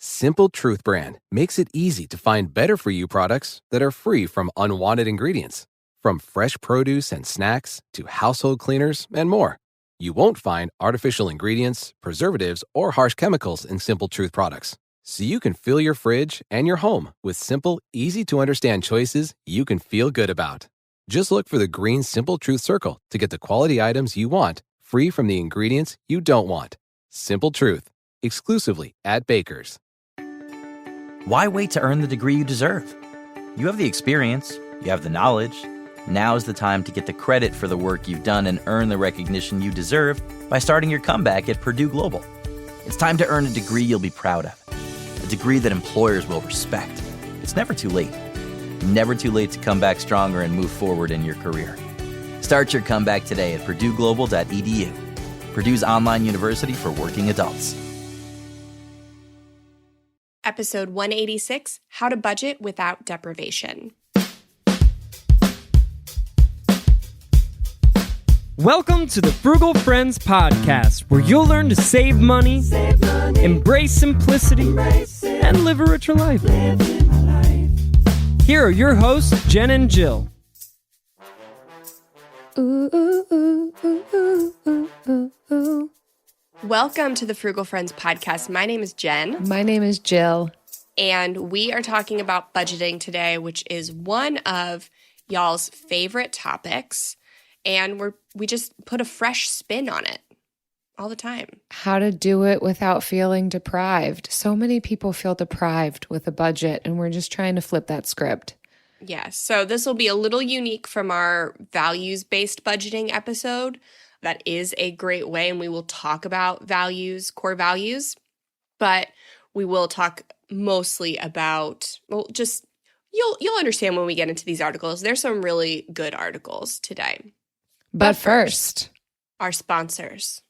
Simple Truth brand makes it easy to find better-for-you products that are free from unwanted ingredients. From fresh produce and snacks to household cleaners and more. You won't find artificial ingredients, preservatives, or harsh chemicals in Simple Truth products. So you can fill your fridge and your home with simple, easy-to-understand choices you can feel good about. Just look for the green Simple Truth circle to get the quality items you want, free from the ingredients you don't want. Simple Truth, exclusively at Baker's. Why wait to earn the degree you deserve? You have the experience, you have the knowledge. Now is the time to get the credit for the work you've done and earn the recognition you deserve by starting your comeback at Purdue Global. It's time to earn a degree you'll be proud of, a degree that employers will respect. It's never too late. Never too late to come back stronger and move forward in your career. Start your comeback today at purdueglobal.edu, Purdue's online university for working adults. Episode 186, How to Budget Without Deprivation. Welcome to the Frugal Friends podcast, where you'll learn to save money, embrace simplicity, and live a richer life. Here are your hosts, Jen and Jill. Welcome to the Frugal Friends podcast. My name is Jen. My name is Jill. And we are talking about budgeting today, which is one of y'all's favorite topics. And we just put a fresh spin on it all the time. How to do it without feeling deprived. So many people feel deprived with a budget, and we're just trying to flip that script. Yes. So this will be a little unique from our values-based budgeting episode. That is a great way, and we will talk about values, core values, but we will talk mostly about, well, just you'll understand when we get into these articles. There's some really good articles today. But first, our sponsors.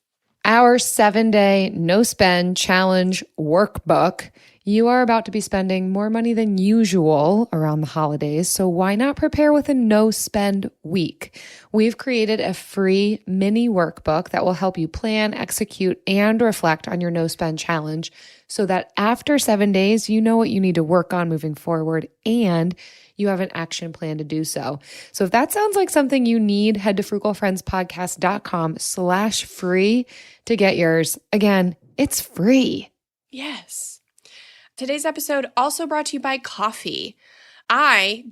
Our 7-day no-spend challenge workbook. You are about to be spending more money than usual around the holidays, so why not prepare with a no-spend week? We've created a free mini workbook that will help you plan, execute, and reflect on your no-spend challenge so that after 7 days, you know what you need to work on moving forward and you have an action plan to do so. So if that sounds like something you need, head to frugalfriendspodcast.com/free to get yours. Again, it's free. Yes. Today's episode also brought to you by coffee. I'm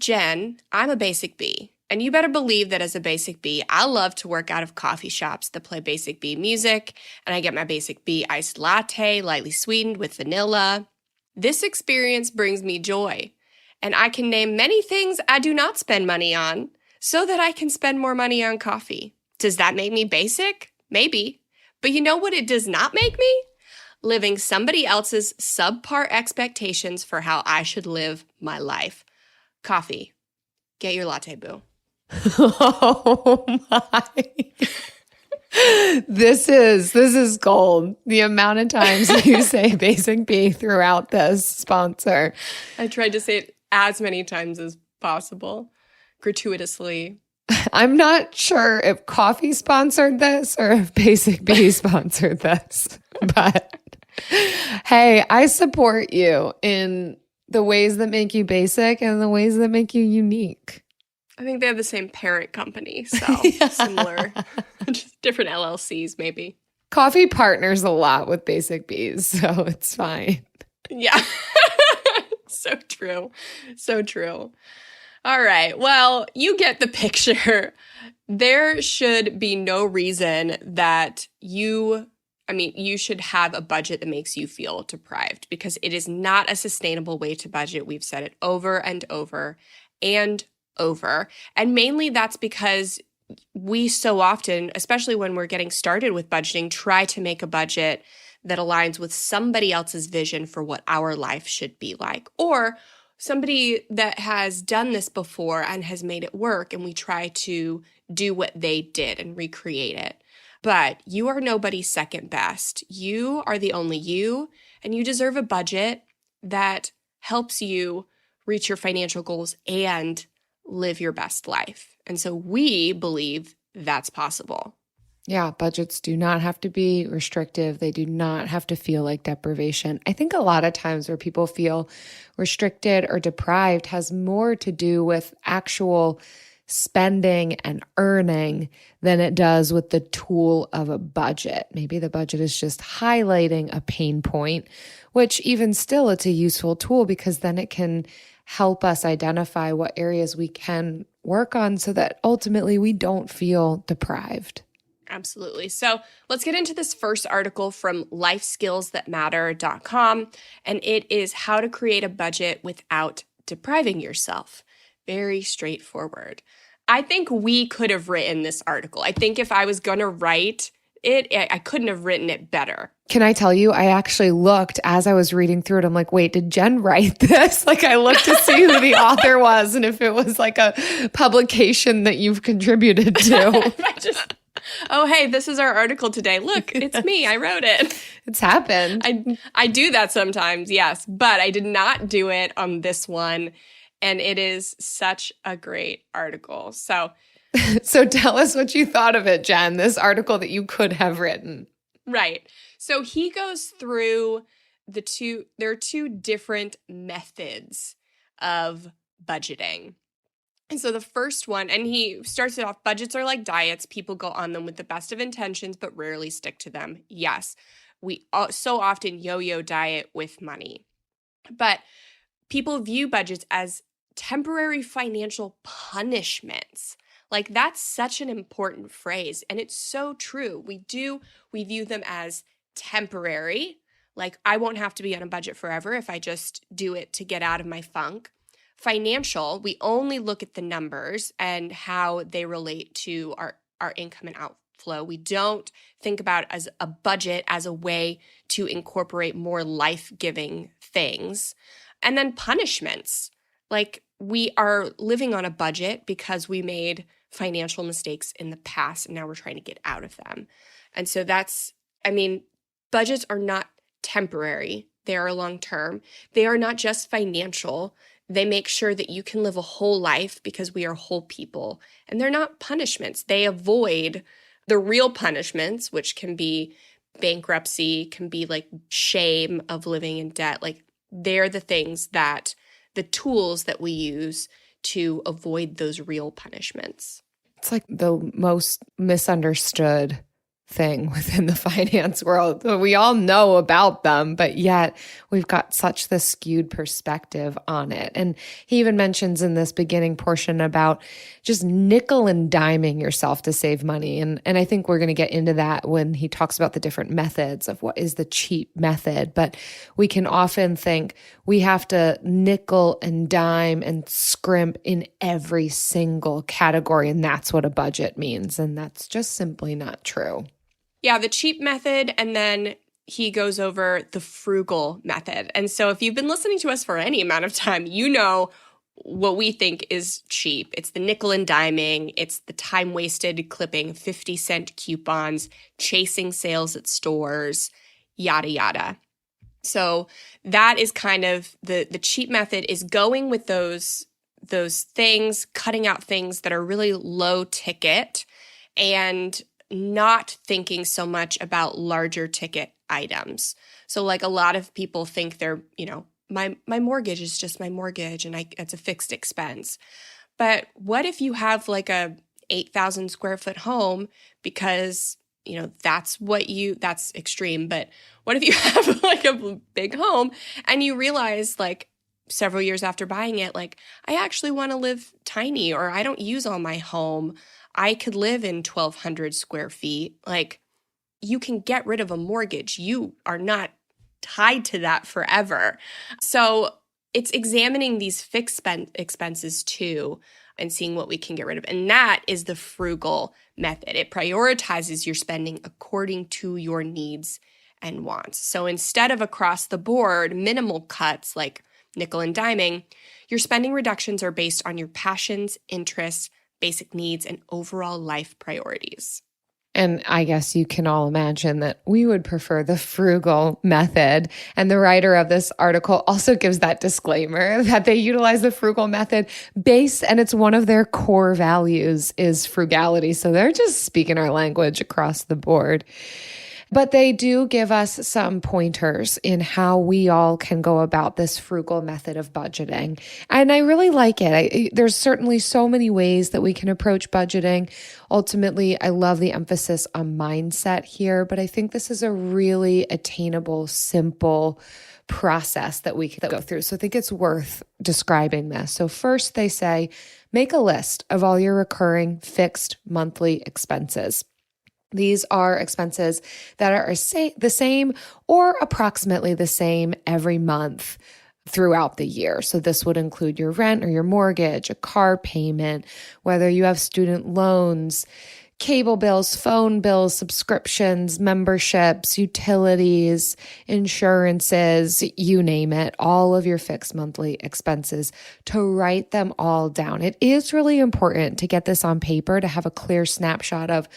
a basic bee. And you better believe that as a basic bee, I love to work out of coffee shops that play basic bee music. And I get my basic bee iced latte, lightly sweetened with vanilla. This experience brings me joy. And I can name many things I do not spend money on so that I can spend more money on coffee. Does that make me basic? Maybe. But you know what it does not make me? Living somebody else's subpar expectations for how I should live my life. Coffee. Get your latte, boo. Oh my. This is gold. The amount of times you say basic bee throughout this sponsor. I tried to say it as many times as possible, gratuitously. I'm not sure if coffee sponsored this or if Basic Bee sponsored this, but hey, I support you in the ways that make you basic and the ways that make you unique. I think they have the same parent company, so similar, just different LLCs maybe. Coffee partners a lot with Basic Bees, so it's fine. Yeah. So true. So true. All right. Well, you get the picture. There should be no reason that you should have a budget that makes you feel deprived because it is not a sustainable way to budget. We've said it over and over and over. And mainly that's because we so often, especially when we're getting started with budgeting, try to make a budget that aligns with somebody else's vision for what our life should be like, or somebody that has done this before and has made it work, and we try to do what they did and recreate it. But you are nobody's second best. You are the only you, and you deserve a budget that helps you reach your financial goals and live your best life. And so we believe that's possible. Yeah, budgets do not have to be restrictive. They do not have to feel like deprivation. I think a lot of times where people feel restricted or deprived has more to do with actual spending and earning than it does with the tool of a budget. Maybe the budget is just highlighting a pain point, which even still, it's a useful tool because then it can help us identify what areas we can work on so that ultimately we don't feel deprived. Absolutely. So let's get into this first article from lifeskillsthatmatter.com, and it is how to create a budget without depriving yourself. Very straightforward. I think we could have written this article. I think if I was going to write it, I couldn't have written it better. Can I tell you, I actually looked as I was reading through it. I'm like, wait, did Jen write this? Like I looked to see who the author was and if it was like a publication that you've contributed to. Oh, hey, this is our article today. Look, it's me. I wrote it. It's happened. I do that sometimes, yes, but I did not do it on this one. And it is such a great article. So tell us what you thought of it, Jen, this article that you could have written. Right. So he goes through there are two different methods of budgeting. And so the first one, and he starts it off, budgets are like diets. People go on them with the best of intentions, but rarely stick to them. Yes, we so often yo-yo diet with money. But people view budgets as temporary financial punishments. Like that's such an important phrase. And it's so true. We view them as temporary. Like I won't have to be on a budget forever if I just do it to get out of my funk. Financial, we only look at the numbers and how they relate to our income and outflow. We don't think about as a budget as a way to incorporate more life-giving things. And then punishments, like we are living on a budget because we made financial mistakes in the past and now we're trying to get out of them. And so budgets are not temporary. They are long-term. They are not just financial. They make sure that you can live a whole life because we are whole people. And they're not punishments. They avoid the real punishments, which can be bankruptcy, can be like shame of living in debt. Like they're the tools that we use to avoid those real punishments. It's like the most misunderstood thing within the finance world. We all know about them, but yet we've got such the skewed perspective on it. And he even mentions in this beginning portion about just nickel and diming yourself to save money. And I think we're going to get into that when he talks about the different methods of what is the cheap method. But we can often think we have to nickel and dime and scrimp in every single category. And that's what a budget means. And that's just simply not true. Yeah, the cheap method, and then he goes over the frugal method. And so if you've been listening to us for any amount of time, you know what we think is cheap. It's the nickel and diming. It's the time wasted clipping 50-cent coupons, chasing sales at stores, yada, yada. So that is kind of the cheap method is going with those things, cutting out things that are really low ticket and not thinking so much about larger ticket items. So like a lot of people think they're, my mortgage is just my mortgage and it's a fixed expense. But what if you have like a 8,000 square foot home because, that's extreme. But what if you have like a big home and you realize like several years after buying it, like I actually want to live tiny or I don't use all my home. I could live in 1,200 square feet. Like, you can get rid of a mortgage. You are not tied to that forever. So it's examining these fixed expenses too and seeing what we can get rid of. And that is the frugal method. It prioritizes your spending according to your needs and wants. So instead of across the board minimal cuts like nickel and diming, your spending reductions are based on your passions, interests, basic needs, and overall life priorities. And I guess you can all imagine that we would prefer the frugal method. And the writer of this article also gives that disclaimer that they utilize the frugal method and it's one of their core values is frugality. So they're just speaking our language across the board. But they do give us some pointers in how we all can go about this frugal method of budgeting. And I really like it. There's certainly so many ways that we can approach budgeting. Ultimately, I love the emphasis on mindset here, but I think this is a really attainable, simple process that we can go through. So I think it's worth describing this. So first they say, make a list of all your recurring fixed monthly expenses. These are expenses that are the same or approximately the same every month throughout the year. So this would include your rent or your mortgage, a car payment, whether you have student loans, cable bills, phone bills, subscriptions, memberships, utilities, insurances, you name it, all of your fixed monthly expenses, to write them all down. It is really important to get this on paper, to have a clear snapshot of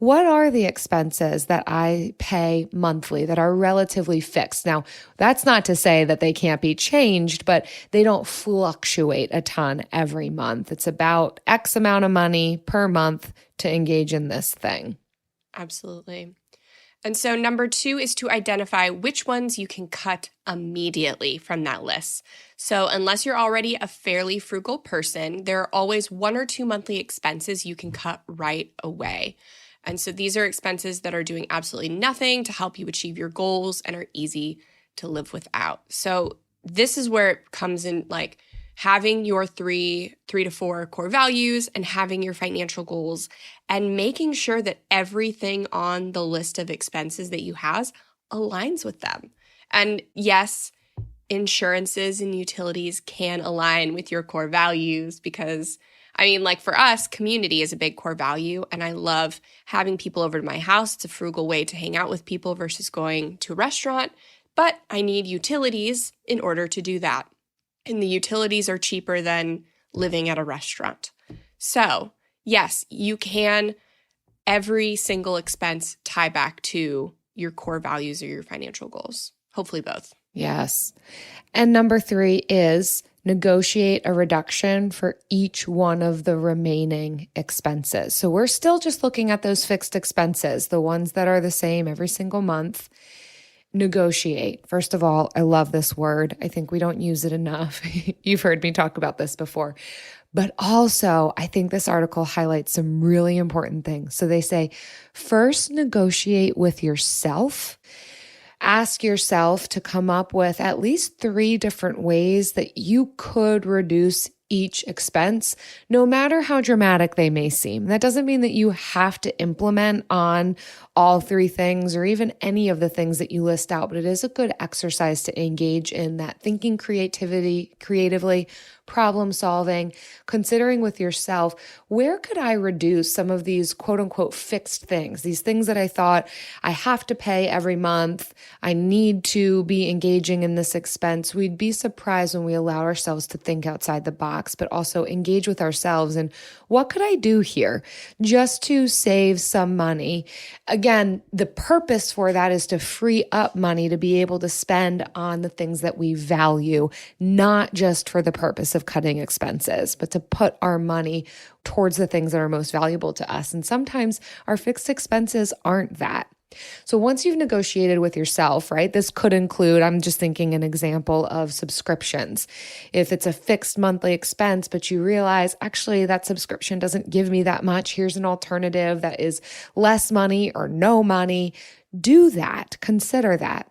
what are the expenses that I pay monthly that are relatively fixed? Now, that's not to say that they can't be changed, but they don't fluctuate a ton every month. It's about X amount of money per month to engage in this thing. Absolutely. And so number 2 is to identify which ones you can cut immediately from that list. So unless you're already a fairly frugal person, there are always 1 or 2 monthly expenses you can cut right away. And so these are expenses that are doing absolutely nothing to help you achieve your goals and are easy to live without. So this is where it comes in, like having your three to four core values and having your financial goals and making sure that everything on the list of expenses that you have aligns with them. And yes, insurances and utilities can align with your core values because like for us, community is a big core value, and I love having people over to my house. It's a frugal way to hang out with people versus going to a restaurant, but I need utilities in order to do that. And the utilities are cheaper than living at a restaurant. So yes, you can, every single expense tie back to your core values or your financial goals. Hopefully both. Yes. And number 3 is negotiate a reduction for each one of the remaining expenses. So we're still just looking at those fixed expenses, the ones that are the same every single month. Negotiate. First of all, I love this word. I think we don't use it enough. You've heard me talk about this before. But also, I think this article highlights some really important things. So they say, first, negotiate with yourself. Ask yourself to come up with at least 3 different ways that you could reduce each expense, no matter how dramatic they may seem. That doesn't mean that you have to implement on all 3 things or even any of the things that you list out, but it is a good exercise to engage in that thinking creatively, problem solving, considering with yourself, where could I reduce some of these quote unquote fixed things, these things that I thought I have to pay every month, I need to be engaging in this expense. We'd be surprised when we allow ourselves to think outside the box, but also engage with ourselves and what could I do here just to save some money? Again, the purpose for that is to free up money to be able to spend on the things that we value, not just for the purpose of cutting expenses, but to put our money towards the things that are most valuable to us. And sometimes our fixed expenses aren't that. So once you've negotiated with yourself, right, this could include, I'm just thinking an example of subscriptions. If it's a fixed monthly expense, but you realize actually that subscription doesn't give me that much, here's an alternative that is less money or no money, do that, consider that.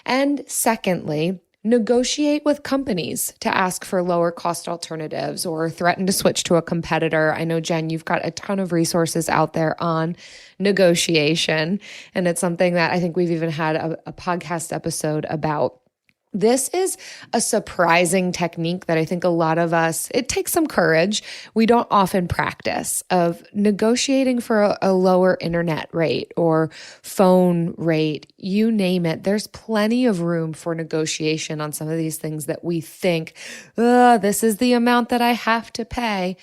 And secondly, negotiate with companies to ask for lower cost alternatives or threaten to switch to a competitor. I know, Jen, you've got a ton of resources out there on negotiation, and it's something that I think we've even had a podcast episode about. This is a surprising technique that I think a lot of us, it takes some courage. We don't often practice of negotiating for a lower internet rate or phone rate, you name it. There's plenty of room for negotiation on some of these things that we think, this is the amount that I have to pay.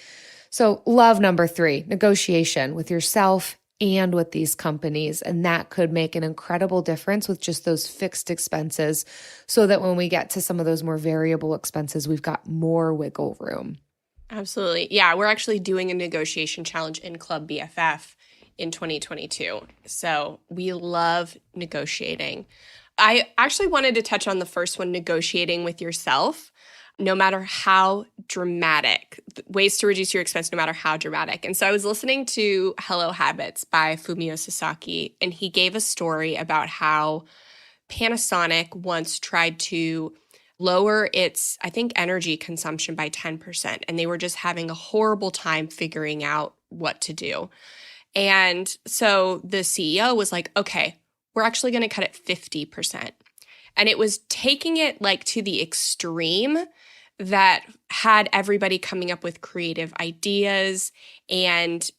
So love number 3, negotiation with yourself and with these companies. And that could make an incredible difference with just those fixed expenses so that when we get to some of those more variable expenses, we've got more wiggle room. Absolutely. Yeah, we're actually doing a negotiation challenge in Club BFF in 2022. So we love negotiating. I actually wanted to touch on the first one, negotiating with yourself, no matter how dramatic, ways to reduce your expense no matter how dramatic. And so I was listening to Hello Habits by Fumio Sasaki, and he gave a story about how Panasonic once tried to lower its, I think, energy consumption by 10%. And they were just having a horrible time figuring out what to do. And so the CEO was like, okay, we're actually going to cut it 50%. And it was taking it like to the extreme that had everybody coming up with creative ideas. And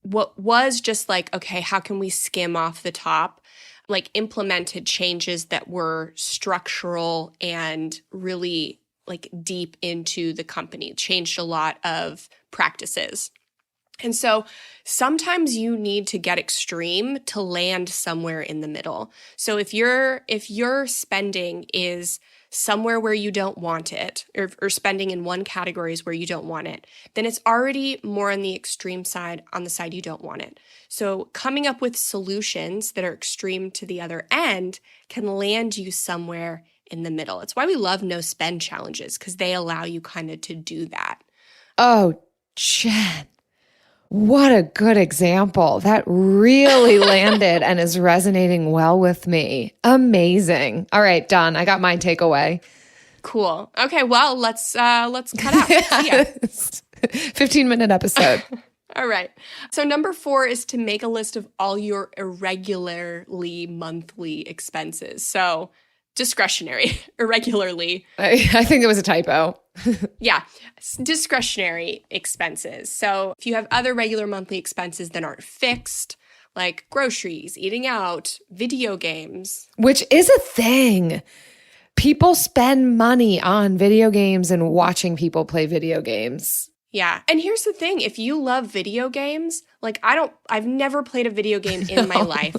what was just like, okay, how can we skim off the top? Like implemented changes that were structural and really like deep into the company, changed a lot of practices. And so sometimes you need to get extreme to land somewhere in the middle. So if your spending is somewhere where you don't want it, or spending in one category is where you don't want it, then it's already more on the extreme side, on the side you don't want it. So coming up with solutions that are extreme to the other end can land you somewhere in the middle. It's why we love no spend challenges, because they allow you kind of to do that. Oh, Jen, what a good example. That really landed and is resonating well with me. Amazing. All right, done. I got my takeaway. Cool. Okay, well, let's cut out. See ya. 15-minute episode. All right. So number 4 is to make a list of all your irregularly monthly expenses. So discretionary, irregularly. I think it was a typo. Yeah, discretionary expenses. So if you have other regular monthly expenses that aren't fixed, like groceries, eating out, video games. Which is a thing. People spend money on video games and watching people play video games. Yeah. And here's the thing. If you love video games, like I've never played a video game in my life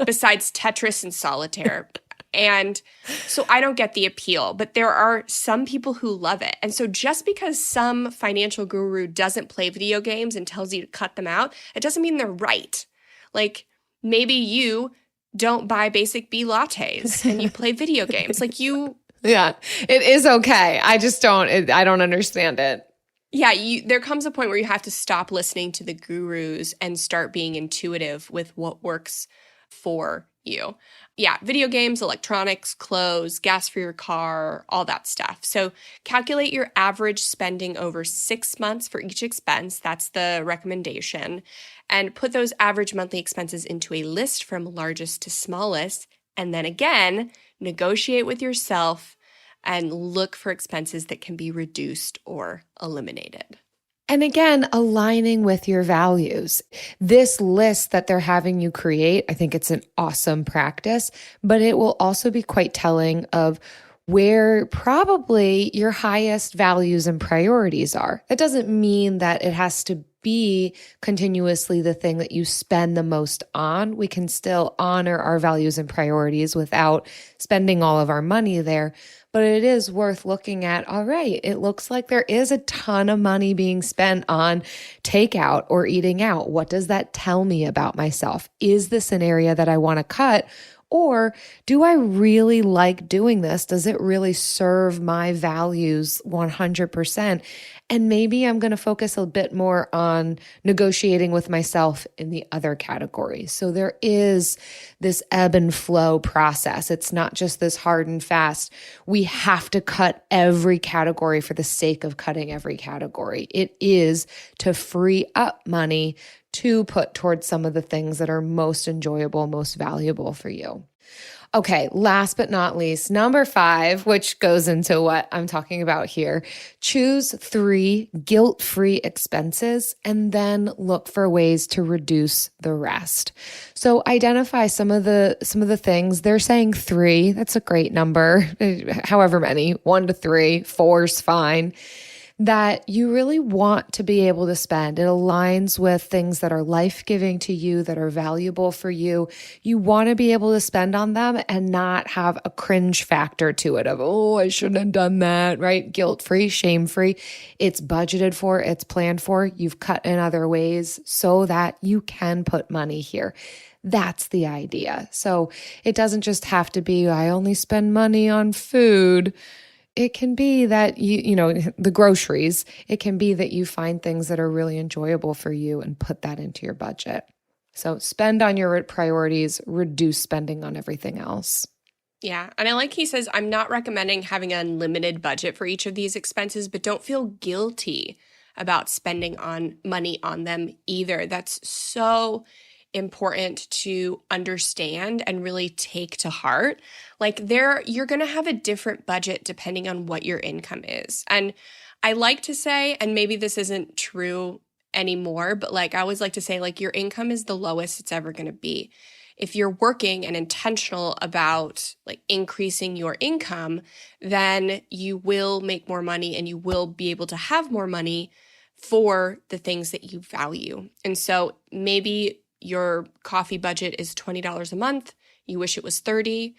besides Tetris and Solitaire. And so I don't get the appeal, but there are some people who love it. And so just because some financial guru doesn't play video games and tells you to cut them out, it doesn't mean they're right. Like maybe you don't buy basic B lattes and you play video games. Like you. Yeah, it is okay. I just I don't understand it. Yeah, there comes a point where you have to stop listening to the gurus and start being intuitive with what works for you. Yeah, video games, electronics, clothes, gas for your car, all that stuff. So calculate your average spending over 6 months for each expense. That's the recommendation. And put those average monthly expenses into a list from largest to smallest. And then again, negotiate with yourself and look for expenses that can be reduced or eliminated. And again, aligning with your values. This list that they're having you create, I think it's an awesome practice, but it will also be quite telling of where probably your highest values and priorities are. That doesn't mean that it has to be continuously the thing that you spend the most on. We can still honor our values and priorities without spending all of our money there. But it is worth looking at, all right, it looks like there is a ton of money being spent on takeout or eating out. What does that tell me about myself? Is this an area that I want to cut? Or do I really like doing this? Does it really serve my values 100%? And maybe I'm going to focus a bit more on negotiating with myself in the other categories. So there is this ebb and flow process. It's not just this hard and fast. We have to cut every category for the sake of cutting every category. It is to free up money to put towards some of the things that are most enjoyable, most valuable for you. Okay, last but not least, number 5, which goes into what I'm talking about here, choose 3 guilt-free expenses and then look for ways to reduce the rest. So identify some of the things. They're saying 3. That's a great number. However many, 1 to 3, 4's fine. that you really want to be able to spend. It aligns with things that are life-giving to you, that are valuable for you. You want to be able to spend on them and not have a cringe factor to it of, oh, I shouldn't have done that, right? Guilt-free, shame-free. It's budgeted for, it's planned for. You've cut in other ways so that you can put money here. That's the idea. So it doesn't just have to be, I only spend money on food. It can be that the groceries, it can be that you find things that are really enjoyable for you and put that into your budget. So spend on your priorities, reduce spending on everything else. Yeah. And I like he says, I'm not recommending having an unlimited budget for each of these expenses, but don't feel guilty about spending on money on them either. That's so important to understand and really take to heart. Like you're going to have a different budget depending on what your income is. And I like to say, and maybe this isn't true anymore, but like I always like to say, like your income is the lowest it's ever going to be. If you're working and intentional about like increasing your income, then you will make more money and you will be able to have more money for the things that you value. And so maybe your coffee budget is $20 a month, you wish it was $30,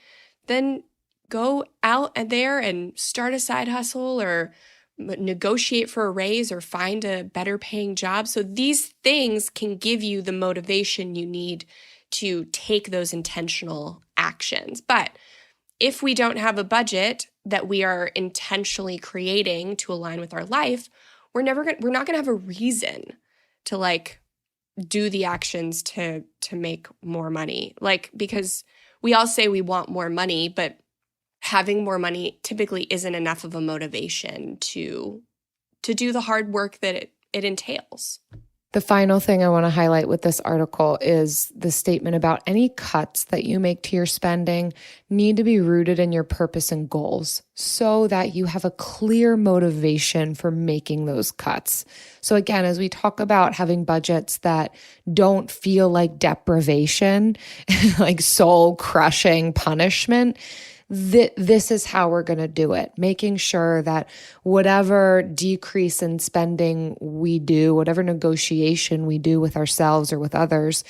then go out there and start a side hustle or negotiate for a raise or find a better paying job. So these things can give you the motivation you need to take those intentional actions. But if we don't have a budget that we are intentionally creating to align with our life, we're not going to have a reason to like do the actions to make more money. Like, because we all say we want more money, but having more money typically isn't enough of a motivation to do the hard work that it entails. The final thing I want to highlight with this article is the statement about any cuts that you make to your spending need to be rooted in your purpose and goals so that you have a clear motivation for making those cuts. So again, as we talk about having budgets that don't feel like deprivation, like soul-crushing punishment, this is how we're going to do it, making sure that whatever decrease in spending we do, whatever negotiation we do with ourselves or with others,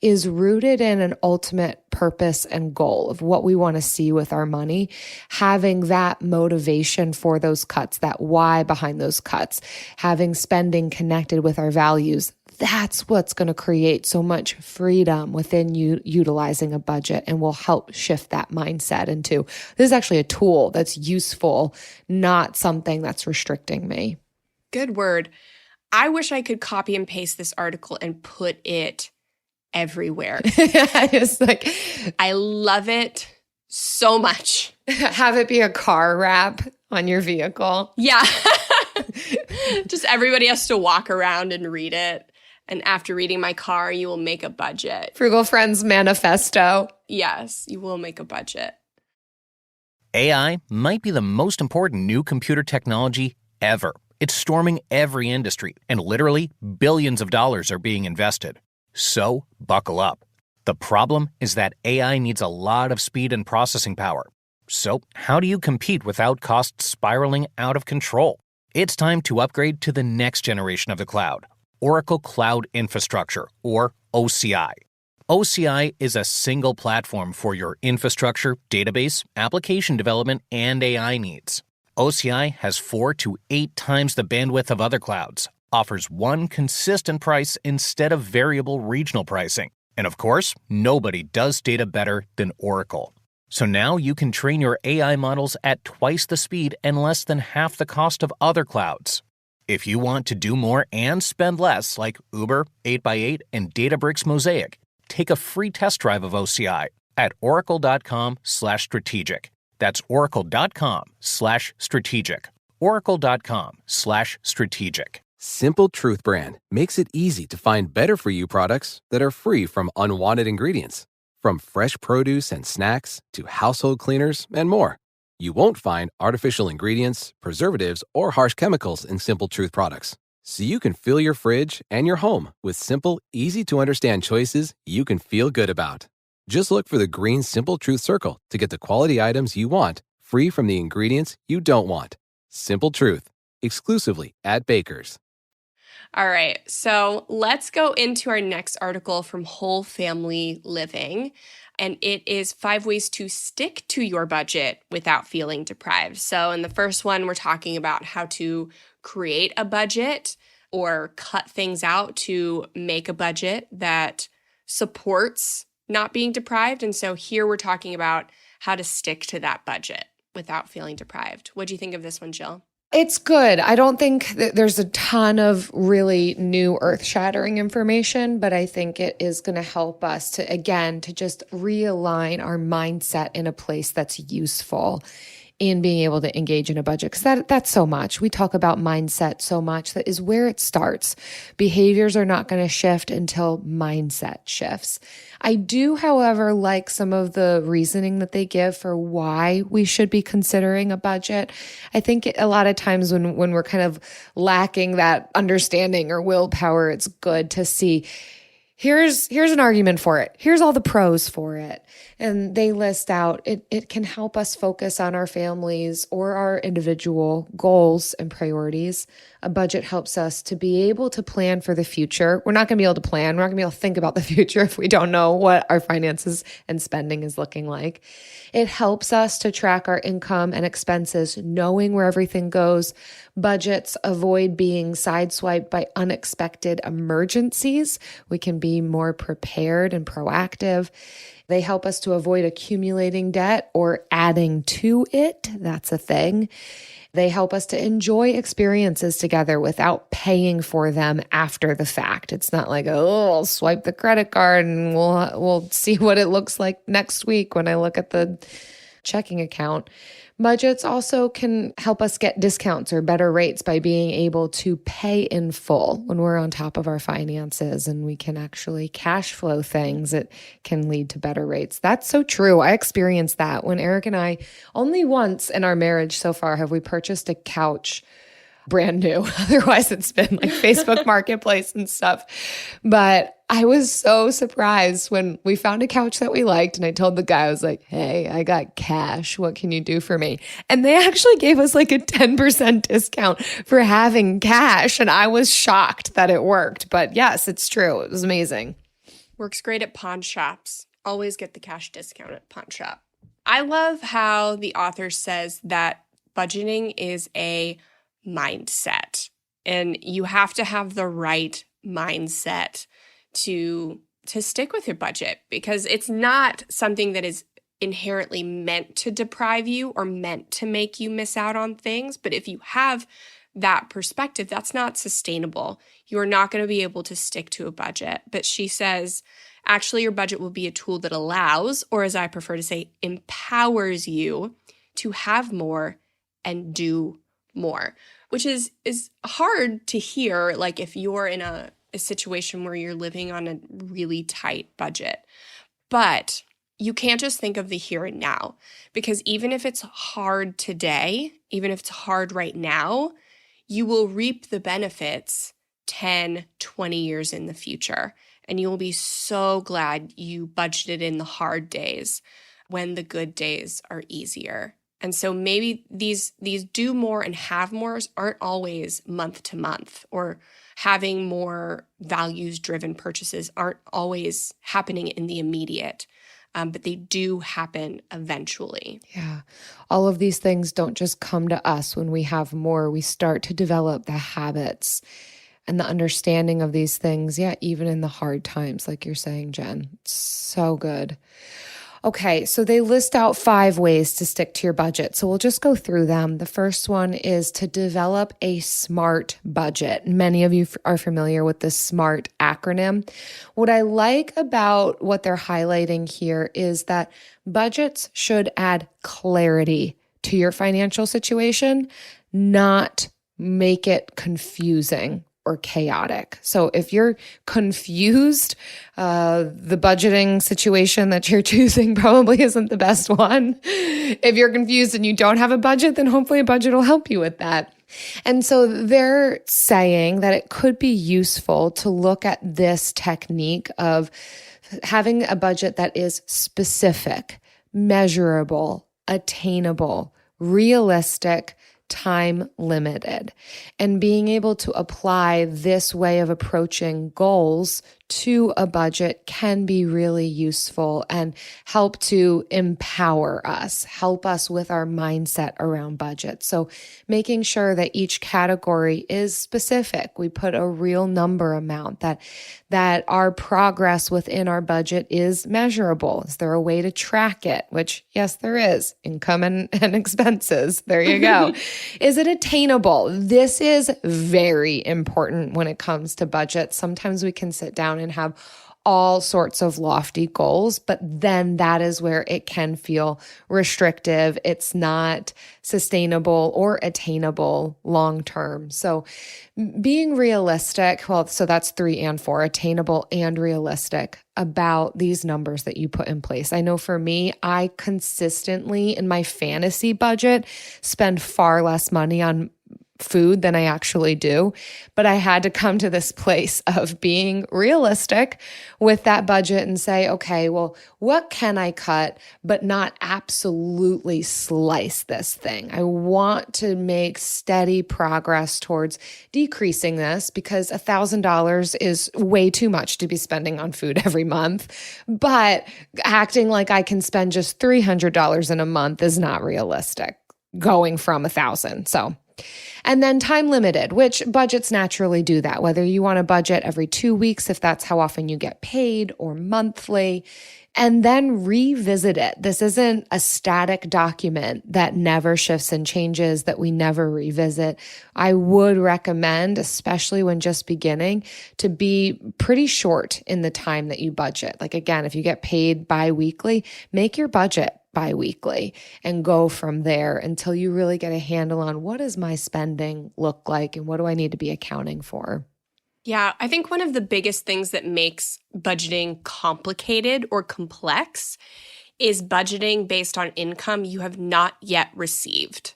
is rooted in an ultimate purpose and goal of what we want to see with our money, having that motivation for those cuts, that why behind those cuts, having spending connected with our values. That's what's going to create so much freedom within you utilizing a budget and will help shift that mindset into this is actually a tool that's useful, not something that's restricting me. Good word. I wish I could copy and paste this article and put it everywhere. I love it so much. Have it be a car wrap on your vehicle. Yeah. Just everybody has to walk around and read it. And after reading my car, you will make a budget. Frugal Friends Manifesto. Yes, you will make a budget. AI might be the most important new computer technology ever. It's storming every industry, and literally billions of dollars are being invested. So, buckle up. The problem is that AI needs a lot of speed and processing power. So, how do you compete without costs spiraling out of control? It's time to upgrade to the next generation of the cloud. Oracle Cloud Infrastructure, or OCI. OCI is a single platform for your infrastructure, database, application development, and AI needs. OCI has 4 to 8 times the bandwidth of other clouds, offers one consistent price instead of variable regional pricing. And of course, nobody does data better than Oracle. So now you can train your AI models at twice the speed and less than half the cost of other clouds. If you want to do more and spend less, like Uber, 8x8, and Databricks Mosaic, take a free test drive of OCI at oracle.com/strategic. That's oracle.com/strategic. oracle.com/strategic. Simple Truth brand makes it easy to find better for you products that are free from unwanted ingredients. From fresh produce and snacks to household cleaners and more. You won't find artificial ingredients, preservatives, or harsh chemicals in Simple Truth products. So you can fill your fridge and your home with simple, easy-to-understand choices you can feel good about. Just look for the green Simple Truth circle to get the quality items you want, free from the ingredients you don't want. Simple Truth. exclusively at Baker's. All right, so let's go into our next article from Whole Family Living. And it is 5 ways to stick to your budget without feeling deprived. So in the first one, we're talking about how to create a budget or cut things out to make a budget that supports not being deprived. And so here we're talking about how to stick to that budget without feeling deprived. What do you think of this one, Jill? It's good. I don't think that there's a ton of really new earth-shattering information, but I think it is going to help us to, again, to just realign our mindset in a place that's useful in being able to engage in a budget. Because that's so much. We talk about mindset so much. That is where it starts. Behaviors are not going to shift until mindset shifts. I do, however, like some of the reasoning that they give for why we should be considering a budget. I think a lot of times when we're kind of lacking that understanding or willpower, it's good to see here's an argument for it. Here's all the pros for it. And they list out, it can help us focus on our families or our individual goals and priorities. A budget helps us to be able to plan for the future. We're not going to be able to plan. We're not going to be able to think about the future if we don't know what our finances and spending is looking like. It helps us to track our income and expenses, knowing where everything goes. Budgets avoid being sideswiped by unexpected emergencies. We can be more prepared and proactive. They help us to avoid accumulating debt or adding to it. That's a thing. They help us to enjoy experiences together without paying for them after the fact. It's not like, oh, I'll swipe the credit card and we'll see what it looks like next week when I look at the checking account. Budgets also can help us get discounts or better rates by being able to pay in full when we're on top of our finances and we can actually cash flow things. It can lead to better rates. That's so true. I experienced that when Eric and I, only once in our marriage so far have we purchased a couch brand new. Otherwise, it's been like Facebook Marketplace and stuff. But I was so surprised when we found a couch that we liked. And I told the guy, I was like, hey, I got cash. What can you do for me? And they actually gave us like a 10% discount for having cash. And I was shocked that it worked. But yes, it's true. It was amazing. Works great at pawn shops. Always get the cash discount at pawn shop. I love how the author says that budgeting is a mindset, and you have to have the right mindset to stick with your budget, because it's not something that is inherently meant to deprive you or meant to make you miss out on things. But if you have that perspective, that's not sustainable. You're not going to be able to stick to a budget. But she says, actually, your budget will be a tool that allows, or as I prefer to say, empowers you to have more and do more, which is hard to hear, like if you're in a situation where you're living on a really tight budget. But you can't just think of the here and now, because even if it's hard today, even if it's hard right now, you will reap the benefits 10, 20 years in the future. And you will be so glad you budgeted in the hard days when the good days are easier. And so maybe these do more and have mores aren't always month to month, or having more values-driven purchases aren't always happening in the immediate, but they do happen eventually. Yeah. All of these things don't just come to us when we have more. We start to develop the habits and the understanding of these things, even in the hard times, like you're saying, Jen. It's so good. Okay, so they list out 5 ways to stick to your budget. So we'll just go through them. The first one is to develop a SMART budget. Many of you are familiar with the SMART acronym. What I like about what they're highlighting here is that budgets should add clarity to your financial situation, not make it confusing or chaotic. So if you're confused, the budgeting situation that you're choosing probably isn't the best one. If you're confused and you don't have a budget, then hopefully a budget will help you with that. And so they're saying that it could be useful to look at this technique of having a budget that is specific, measurable, attainable, realistic, time limited. And being able to apply this way of approaching goals to a budget can be really useful and help to empower us, help us with our mindset around budget. So making sure that each category is specific, we put a real number amount, that our progress within our budget is measurable. Is there a way to track it? Which, yes, there is. Income and expenses. There you go. Is it attainable? This is very important when it comes to budget. Sometimes we can sit down and have all sorts of lofty goals, but then that is where it can feel restrictive. It's not sustainable or attainable long term. So being realistic, well, so that's 3 and 4, attainable and realistic about these numbers that you put in place. I know for me, I consistently in my fantasy budget spend far less money on food than I actually do. But I had to come to this place of being realistic with that budget and say, okay, well, what can I cut, but not absolutely slice this thing? I want to make steady progress towards decreasing this because $1,000 is way too much to be spending on food every month. But acting like I can spend just $300 in a month is not realistic, going from $1,000. So, and then time limited, which budgets naturally do that, whether you want to budget every 2 weeks, if that's how often you get paid, or monthly, and then revisit it. This isn't a static document that never shifts and changes, that we never revisit. I would recommend, especially when just beginning, to be pretty short in the time that you budget. Like again, if you get paid bi-weekly, make your budget bi-weekly and go from there until you really get a handle on what does my spending look like and what do I need to be accounting for. Yeah, I think one of the biggest things that makes budgeting complicated or complex is budgeting based on income you have not yet received.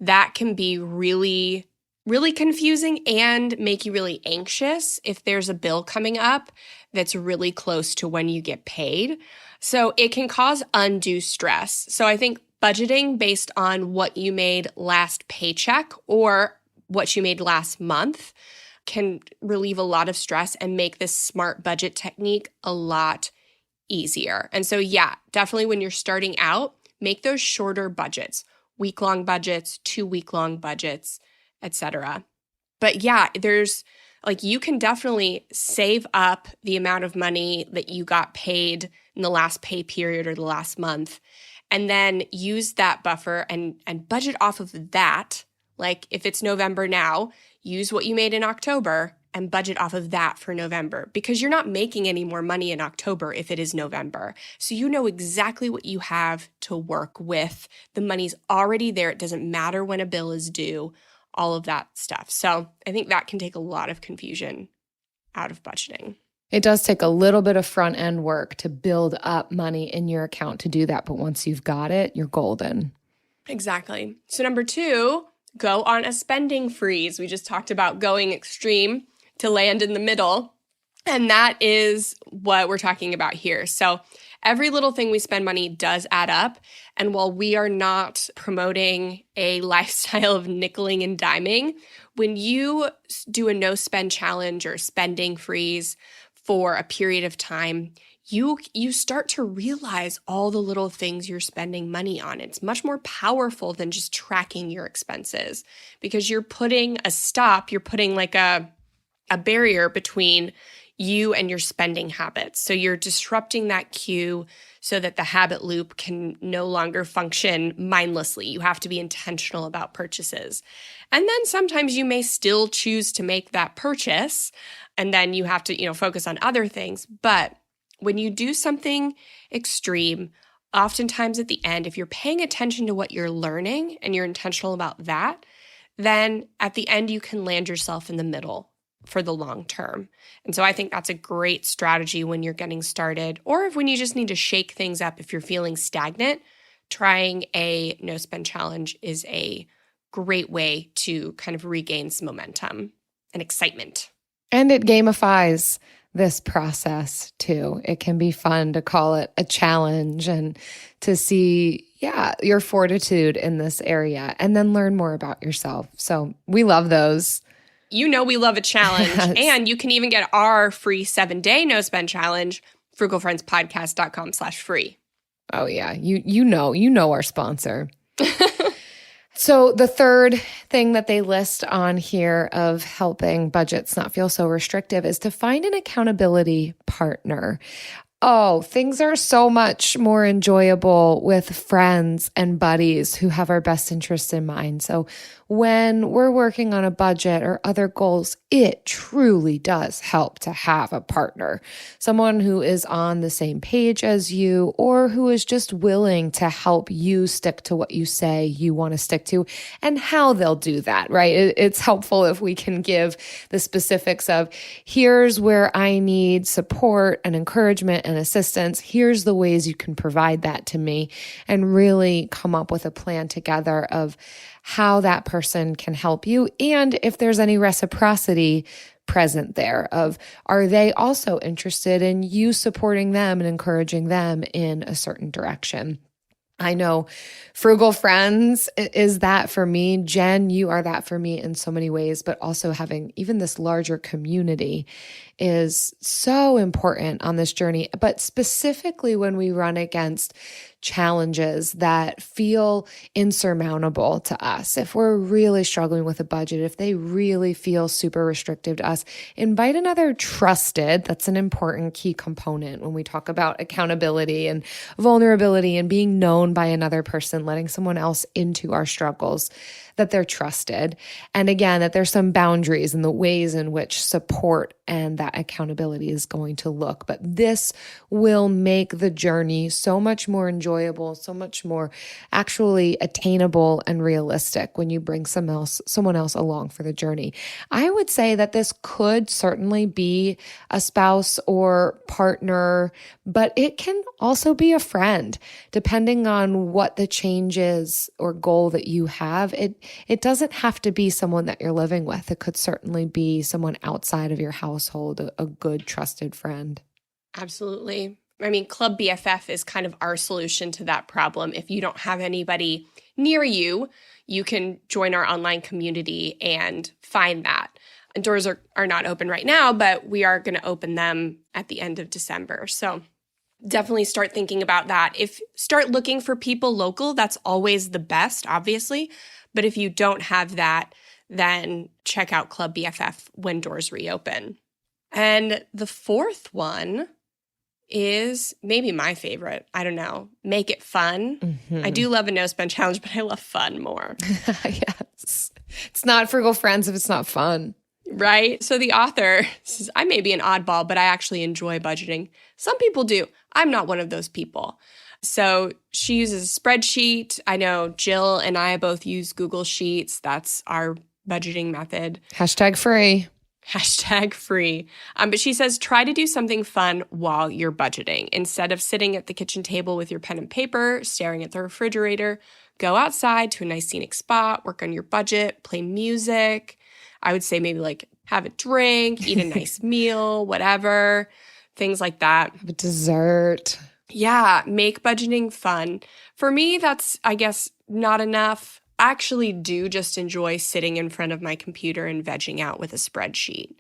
That can be really, really confusing and make you really anxious if there's a bill coming up that's really close to when you get paid. So it can cause undue stress. So I think budgeting based on what you made last paycheck or what you made last month can relieve a lot of stress and make this smart budget technique a lot easier. And so, yeah, definitely when you're starting out, make those shorter budgets, week-long budgets, 2-week-long budgets, etc. But yeah, there's you can definitely save up the amount of money that you got paid in the last pay period or the last month, and then use that buffer and budget off of that. Like if it's November now, use what you made in October and budget off of that for November, because you're not making any more money in October if it is November. So you know exactly what you have to work with. The money's already there. It doesn't matter when a bill is due, all of that stuff. So I think that can take a lot of confusion out of budgeting. It does take a little bit of front end work to build up money in your account to do that. But once you've got it, you're golden. Exactly. So number 2, go on a spending freeze. We just talked about going extreme to land in the middle. And that is what we're talking about here. So every little thing we spend money does add up. And while we are not promoting a lifestyle of nickeling and diming, when you do a no spend challenge or spending freeze for a period of time, you start to realize all the little things you're spending money on. It's much more powerful than just tracking your expenses, because you're putting a stop, you're putting like a barrier between you and your spending habits. So you're disrupting that cue so that the habit loop can no longer function mindlessly. You have to be intentional about purchases. And then sometimes you may still choose to make that purchase, and then you have to, focus on other things. But when you do something extreme, oftentimes at the end, if you're paying attention to what you're learning and you're intentional about that, then at the end you can land yourself in the middle for the long term. And so I think that's a great strategy when you're getting started, or when you just need to shake things up. If you're feeling stagnant, trying a no spend challenge is a great way to kind of regain some momentum and excitement. And it gamifies this process too. It can be fun to call it a challenge and to see, your fortitude in this area, and then learn more about yourself. So we love those. You know we love a challenge. Yes. And you can even get our free 7-day no spend challenge, frugalfriendspodcast.com/free. Oh yeah, you know our sponsor. So the third thing that they list on here of helping budgets not feel so restrictive is to find an accountability partner. Oh, things are so much more enjoyable with friends and buddies who have our best interests in mind. So when we're working on a budget or other goals, it truly does help to have a partner, someone who is on the same page as you or who is just willing to help you stick to what you say you want to stick to and how they'll do that, right? It's helpful if we can give the specifics of here's where I need support and encouragement and assistance. Here's the ways you can provide that to me, and really come up with a plan together of how that person can help you. And if there's any reciprocity present there of, are they also interested in you supporting them and encouraging them in a certain direction? I know Frugal Friends is that for me. Jen, you are that for me in so many ways, but also having even this larger community is so important on this journey. But specifically when we run against challenges that feel insurmountable to us, if we're really struggling with a budget, if they really feel super restrictive to us, invite another trusted. That's an important key component when we talk about accountability and vulnerability and being known by another person, letting someone else into our struggles, that they're trusted. And again, that there's some boundaries in the ways in which support and that accountability is going to look. But this will make the journey so much more enjoyable, so much more actually attainable and realistic when you bring someone else along for the journey. I would say that this could certainly be a spouse or partner, but it can also be a friend, depending on what the change is or goal that you have. It doesn't have to be someone that you're living with. It could certainly be someone outside of your household, a good, trusted friend. Absolutely. I mean, Club BFF is kind of our solution to that problem. If you don't have anybody near you, you can join our online community and find that. And doors are not open right now, but we are going to open them at the end of December. So definitely start thinking about that. Start looking for people local. That's always the best, obviously. But if you don't have that, then check out Club BFF when doors reopen. And the fourth one is maybe my favorite. I don't know. Make it fun. Mm-hmm. I do love a no spend challenge, but I love fun more. Yes. It's not Frugal Friends if it's not fun. Right? So the author says, I may be an oddball, but I actually enjoy budgeting. Some people do. I'm not one of those people. So she uses a spreadsheet. I know Jill and I both use Google Sheets. That's our budgeting method. #free. #free. But she says, try to do something fun while you're budgeting. Instead of sitting at the kitchen table with your pen and paper, staring at the refrigerator, go outside to a nice scenic spot, work on your budget, play music. I would say maybe like have a drink, eat a nice meal, whatever, things like that. Have a dessert. Yeah, make budgeting fun. For me, that's, I guess, not enough. I actually do just enjoy sitting in front of my computer and vegging out with a spreadsheet.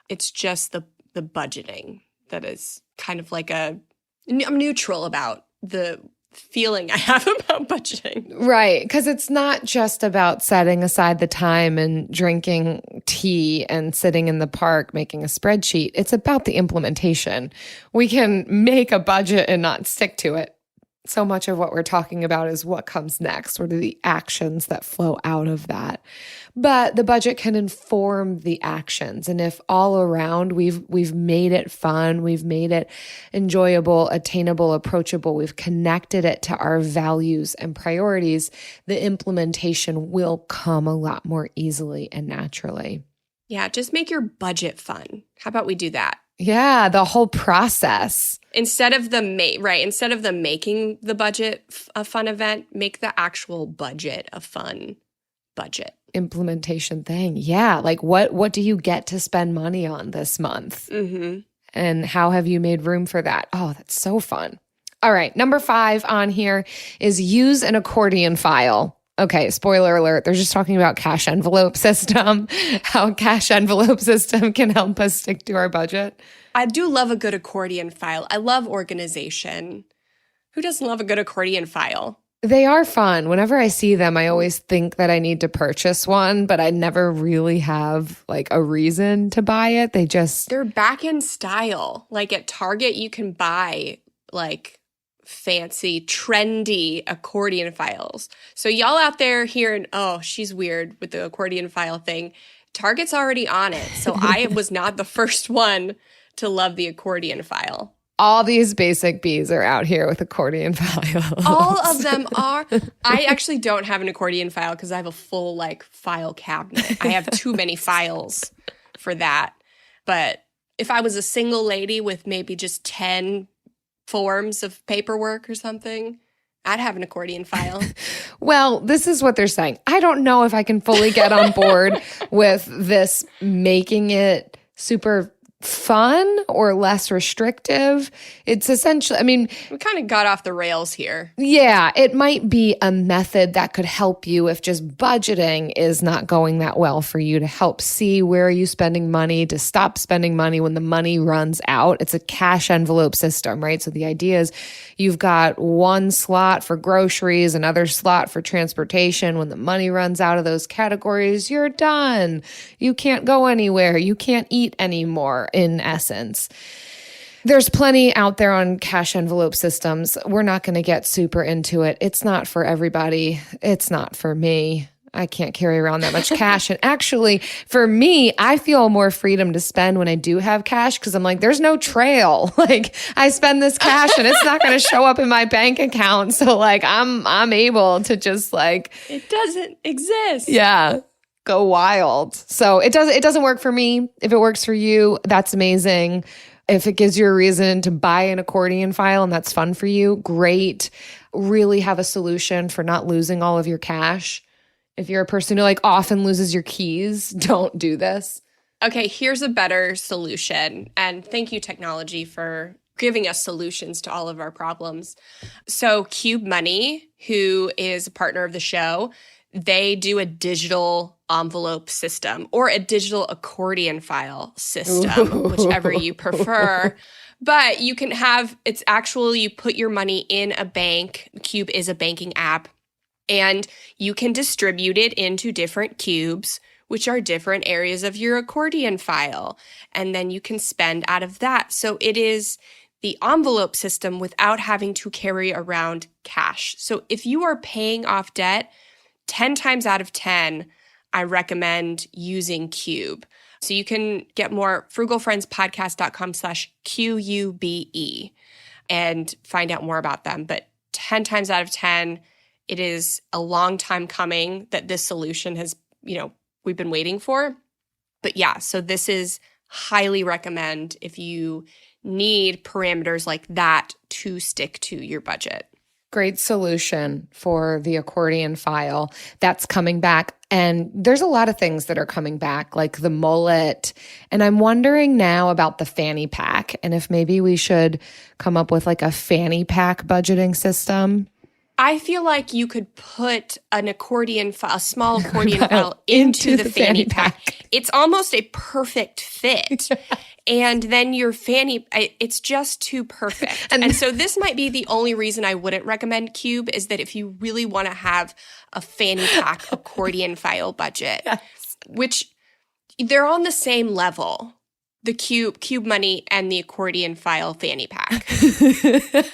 It's just the budgeting that is kind of like I'm neutral about the feeling I have about budgeting. Right, because it's not just about setting aside the time and drinking tea and sitting in the park making a spreadsheet. It's about the implementation. We can make a budget and not stick to it. So much of what we're talking about is what comes next. What are the actions that flow out of that? But the budget can inform the actions. And if all around we've made it fun, we've made it enjoyable, attainable, approachable, we've connected it to our values and priorities, the implementation will come a lot more easily and naturally. Yeah, just make your budget fun. How about we do that? Yeah, the whole process. Instead of making the budget a fun event, make the actual budget a fun budget. Implementation thing. Yeah, like what do you get to spend money on this month? Mm-hmm. And how have you made room for that? Oh, that's so fun. All right, number 5 on here is use an accordion file. Okay, spoiler alert, they're just talking about cash envelope system, how cash envelope system can help us stick to our budget. I do love a good accordion file. I love organization. Who doesn't love a good accordion file? They are fun. Whenever I see them, I always think that I need to purchase one, but I never really have like a reason to buy it. They're back in style. Like at Target, you can buy like fancy, trendy accordion files. So y'all out there hearing, oh, she's weird with the accordion file thing. Target's already on it. So I was not the first one to love the accordion file. All these basic bees are out here with accordion files. All of them are. I actually don't have an accordion file because I have a full like file cabinet. I have too many files for that. But if I was a single lady with maybe just 10 forms of paperwork or something, I'd have an accordion file. Well, this is what they're saying. I don't know if I can fully get on board with this making it super fun or less restrictive. It's essentially, I mean, we kind of got off the rails here. Yeah, it might be a method that could help you if just budgeting is not going that well for you, to help see where are you spending money, to stop spending money when the money runs out. It's a cash envelope system, right? So the idea is you've got one slot for groceries, another slot for transportation. When the money runs out of those categories, you're done. You can't go anywhere. You can't eat anymore, in essence. There's plenty out there on cash envelope systems. We're not going to get super into it. It's not for everybody. It's not for me. I can't carry around that much cash. And actually, for me, I feel more freedom to spend when I do have cash because I'm like, there's no trail. Like, I spend this cash and it's not going to show up in my bank account. So like, I'm able to just like, it doesn't exist. Yeah. Go wild. So it doesn't work for me. If it works for you, that's amazing. If it gives you a reason to buy an accordion file and that's fun for you, great. Really have a solution for not losing all of your cash. If you're a person who like often loses your keys, don't do this. Okay, here's a better solution. And thank you, technology, for giving us solutions to all of our problems. So Cube Money, who is a partner of the show, they do a digital envelope system or a digital accordion file system, whichever you prefer. But you can have, it's actually, you put your money in a bank. Cube is a banking app, and you can distribute it into different cubes, which are different areas of your accordion file. And then you can spend out of that. So it is the envelope system without having to carry around cash. So if you are paying off debt, 10 times out of 10, I recommend using Cube. So you can get more frugalfriendspodcast.com/QUBE and find out more about them. But 10 times out of 10, it is a long time coming that this solution has, we've been waiting for. But yeah, so this is highly recommend if you need parameters like that to stick to your budget. Great solution for the accordion file. That's coming back. And there's a lot of things that are coming back, like the mullet. And I'm wondering now about the fanny pack and if maybe we should come up with like a fanny pack budgeting system. I feel like you could put an accordion file, a small accordion file into the fanny pack. It's almost a perfect fit. And then your fanny, it's just too perfect. And so this might be the only reason I wouldn't recommend Cube, is that if you really want to have a fanny pack accordion file budget, yes, which they're on the same level. The Cube Money and the accordion file fanny pack.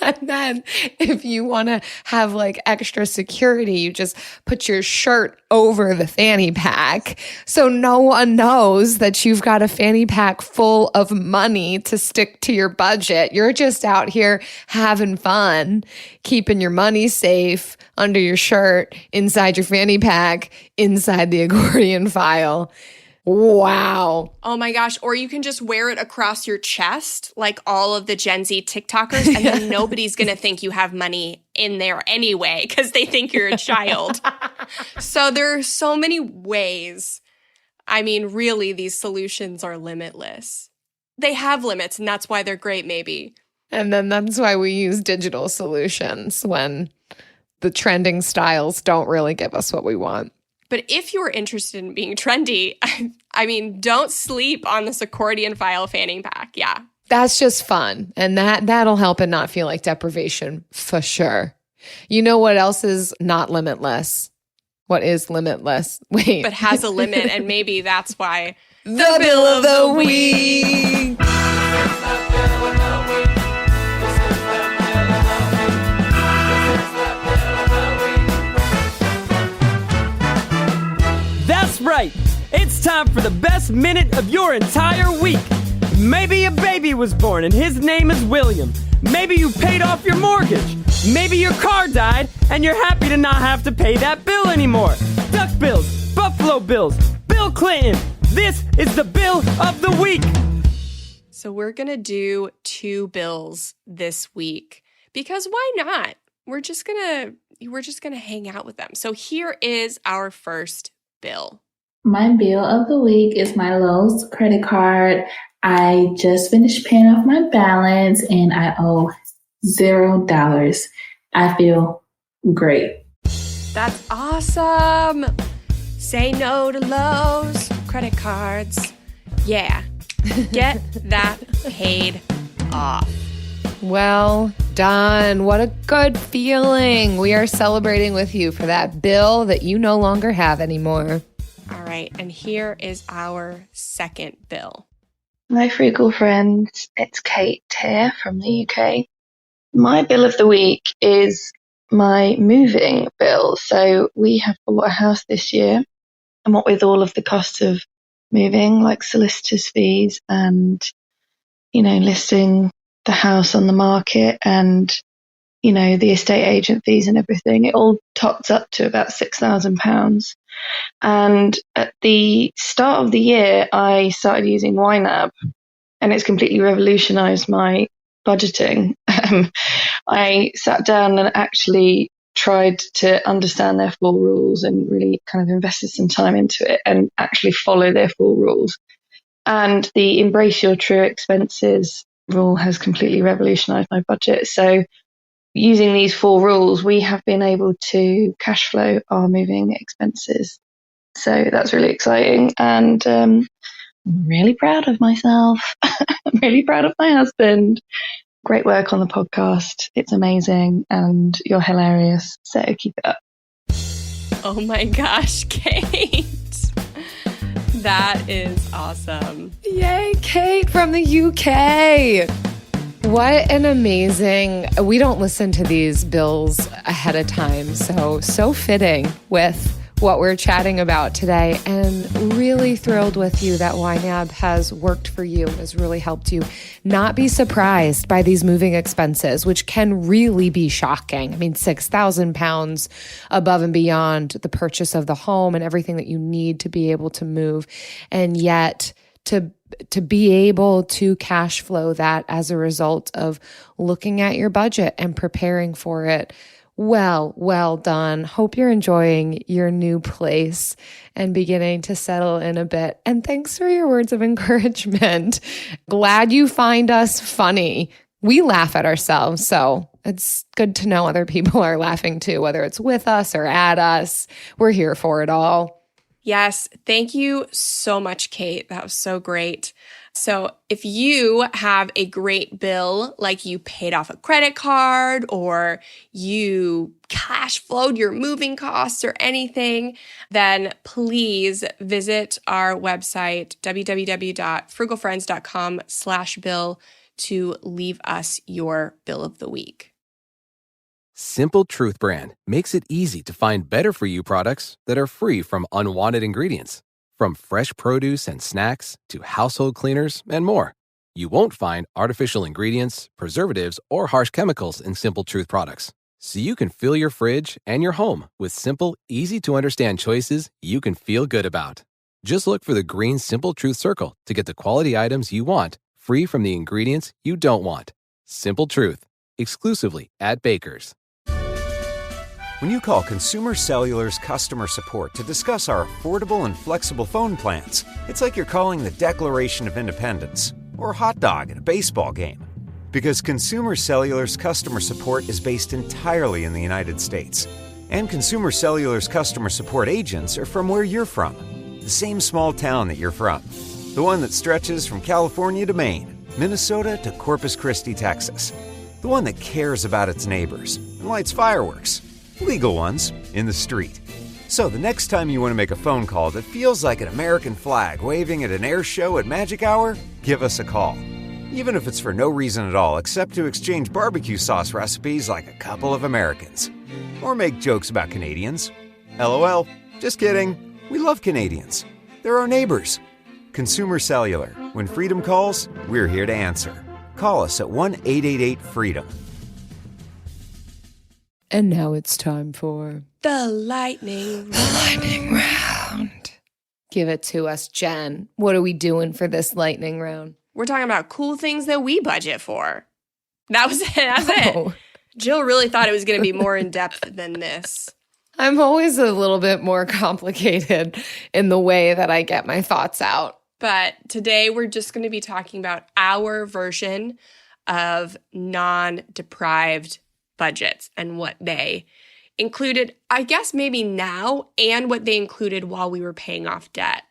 And then if you want to have like extra security, you just put your shirt over the fanny pack so no one knows that you've got a fanny pack full of money to stick to your budget. You're just out here having fun, keeping your money safe under your shirt, inside your fanny pack, inside the accordion file. Wow. Oh my gosh. Or you can just wear it across your chest like all of the Gen Z TikTokers, and then nobody's going to think you have money in there anyway because they think you're a child. So there are so many ways. I mean, really, these solutions are limitless. They have limits, and that's why they're great, maybe. And then that's why we use digital solutions when the trending styles don't really give us what we want. But if you're interested in being trendy, I mean, don't sleep on this accordion file fanning pack. Yeah. That's just fun. And that'll help it not feel like deprivation for sure. You know what else is not limitless? What is limitless? Wait. But has a limit, and maybe that's why the bill of the week. That's right. It's time for the best minute of your entire week. Maybe a baby was born and his name is William. Maybe you paid off your mortgage. Maybe your car died and you're happy to not have to pay that bill anymore. Duck bills, Buffalo Bills, Bill Clinton. This is the bill of the week. So we're going to do 2 bills this week because why not? We're just going to hang out with them. So here is our first bill. My bill of the week is my Lowe's credit card. I just finished paying off my balance and I owe $0. I feel great. That's awesome. Say no to Lowe's credit cards. Yeah. Get that paid off. Well done. What a good feeling. We are celebrating with you for that bill that you no longer have anymore. All right. And here is our second bill. My Frugal friends, it's Kate here from the UK. My bill of the week is my moving bill. So we have bought a house this year, and what with all of the costs of moving, like solicitors' fees and, listing the house on the market and, the estate agent fees and everything, it all tots up to about £6,000. And at the start of the year, I started using YNAB, and it's completely revolutionized my budgeting. I sat down and actually tried to understand their 4 rules and really kind of invested some time into it and actually follow their 4 rules. And the embrace your true expenses rule has completely revolutionized my budget. So using these 4 rules, we have been able to cash flow our moving expenses. So that's really exciting. And I'm really proud of myself. I'm really proud of my husband. Great work on the podcast. It's amazing. And you're hilarious. So keep it up. Oh my gosh, Kate. That is awesome. Yay, Kate from the UK. What an amazing, we don't listen to these bills ahead of time, so fitting with what we're chatting about today, and really thrilled with you that YNAB has worked for you, has really helped you not be surprised by these moving expenses, which can really be shocking. I mean, £6,000 above and beyond the purchase of the home and everything that you need to be able to move, and yet to be able to cash flow that as a result of looking at your budget and preparing for it. Well done. Hope you're enjoying your new place and beginning to settle in a bit. And thanks for your words of encouragement. Glad you find us funny. We laugh at ourselves, so it's good to know other people are laughing too, whether it's with us or at us. We're here for it all. Yes, thank you so much, Kate. That was so great. So if you have a great bill, like you paid off a credit card or you cash flowed your moving costs or anything, then please visit our website, www.frugalfriends.com/bill, to leave us your bill of the week. Simple Truth brand makes it easy to find better-for-you products that are free from unwanted ingredients. From fresh produce and snacks to household cleaners and more. You won't find artificial ingredients, preservatives, or harsh chemicals in Simple Truth products. So you can fill your fridge and your home with simple, easy-to-understand choices you can feel good about. Just look for the green Simple Truth circle to get the quality items you want, free from the ingredients you don't want. Simple Truth, exclusively at Baker's. When you call Consumer Cellular's customer support to discuss our affordable and flexible phone plans, it's like you're calling the Declaration of Independence or a hot dog at a baseball game. Because Consumer Cellular's customer support is based entirely in the United States. And Consumer Cellular's customer support agents are from where you're from. The same small town that you're from. The one that stretches from California to Maine, Minnesota to Corpus Christi, Texas. The one that cares about its neighbors and lights fireworks, legal ones, in the street. So the next time you want to make a phone call that feels like an American flag waving at an air show at Magic Hour, give us a call. Even if it's for no reason at all except to exchange barbecue sauce recipes like a couple of Americans. Or make jokes about Canadians. LOL, just kidding. We love Canadians. They're our neighbors. Consumer Cellular. When freedom calls, we're here to answer. Call us at 1-888-FREEDOM. And now it's time for The lightning round. Give it to us, Jen. What are we doing for this lightning round? We're talking about cool things that we budget for. That was it. That's it. Oh. Jill really thought it was going to be more in-depth than this. I'm always a little bit more complicated in the way that I get my thoughts out. But today we're just going to be talking about our version of non-deprived budgets and what they included, I guess maybe now, and what they included while we were paying off debt.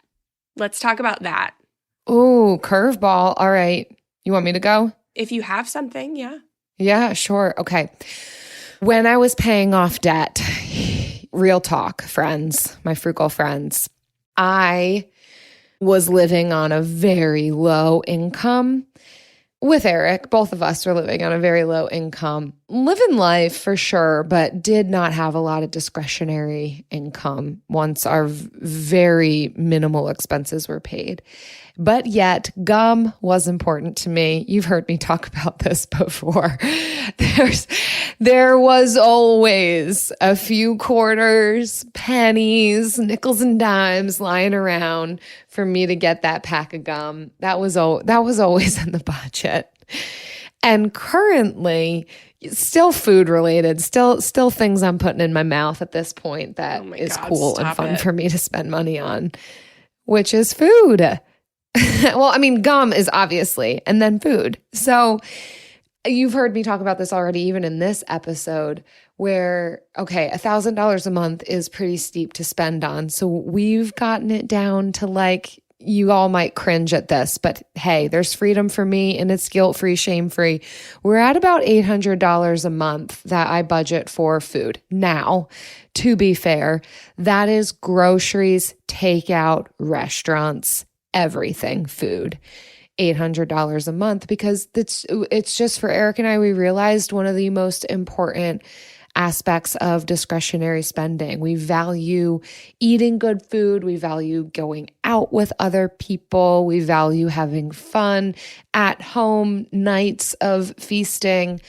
Let's talk about that. Ooh, curveball. All right. You want me to go? If you have something, yeah. Yeah, sure. Okay. When I was paying off debt, real talk, friends, my frugal friends, I was living on a very low income with Eric. Both of us were living on a very low income, living life for sure, but did not have a lot of discretionary income once our very minimal expenses were paid. But yet, gum was important to me. You've heard me talk about this before. There was always a few quarters, pennies, nickels and dimes lying around for me to get that pack of gum. That was always in the budget. And currently, still food related, still things I'm putting in my mouth at this point that is cool and fun for me to spend money on, which is food. Well, I mean, gum is obviously, and then food. So you've heard me talk about this already, even in this episode, where, okay, $1,000 a month is pretty steep to spend on. So we've gotten it down to, like, you all might cringe at this, but hey, there's freedom for me and it's guilt-free, shame-free. We're at about $800 a month that I budget for food. Now, to be fair, that is groceries, takeout, restaurants, everything, food. $800 a month, because it's just, for Eric and I, we realized one of the most important aspects of discretionary spending. We value eating good food. We value going out with other people. We value having fun at home, nights of feasting.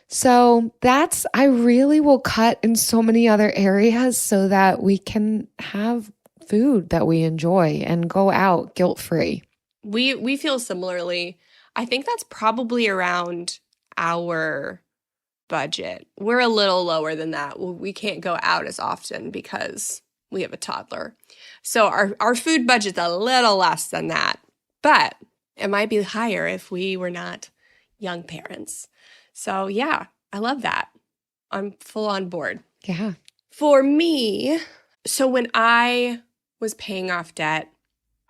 So I really will cut in so many other areas so that we can have food that we enjoy and go out guilt-free. We feel similarly. I think that's probably around our budget. We're a little lower than that. We can't go out as often because we have a toddler. So our food budget's a little less than that. But it might be higher if we were not young parents. So yeah, I love that. I'm full on board. Yeah. For me, so when I was paying off debt,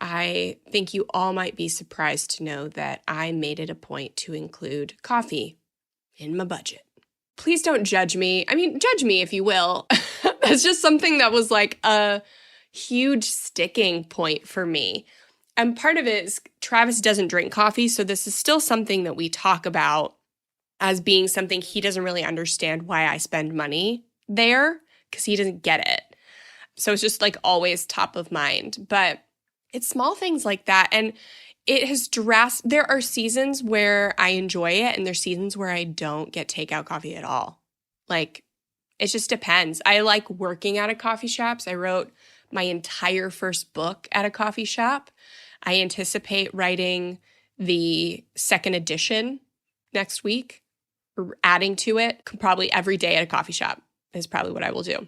I think you all might be surprised to know that I made it a point to include coffee in my budget. Please don't judge me. I mean, judge me if you will. That's just something that was like a huge sticking point for me. And part of it is Travis doesn't drink coffee, so this is still something that we talk about as being something he doesn't really understand why I spend money there, because he doesn't get it. So it's just like always top of mind. But it's small things like that. And it has there are seasons where I enjoy it and there's seasons where I don't get takeout coffee at all. Like, it just depends. I like working at a coffee shop. I wrote my entire first book at a coffee shop. I anticipate writing the second edition next week, or adding to it probably every day at a coffee shop is probably what I will do.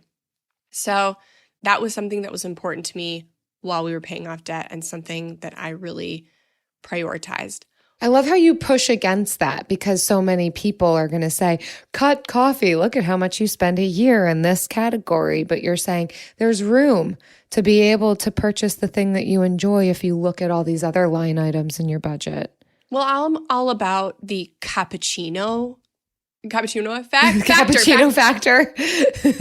So that was something that was important to me while we were paying off debt and something that I really prioritized. I love how you push against that because so many people are going to say, cut coffee. Look at how much you spend a year in this category. But you're saying there's room to be able to purchase the thing that you enjoy if you look at all these other line items in your budget. Well, I'm all about the cappuccino effect. Cappuccino factor.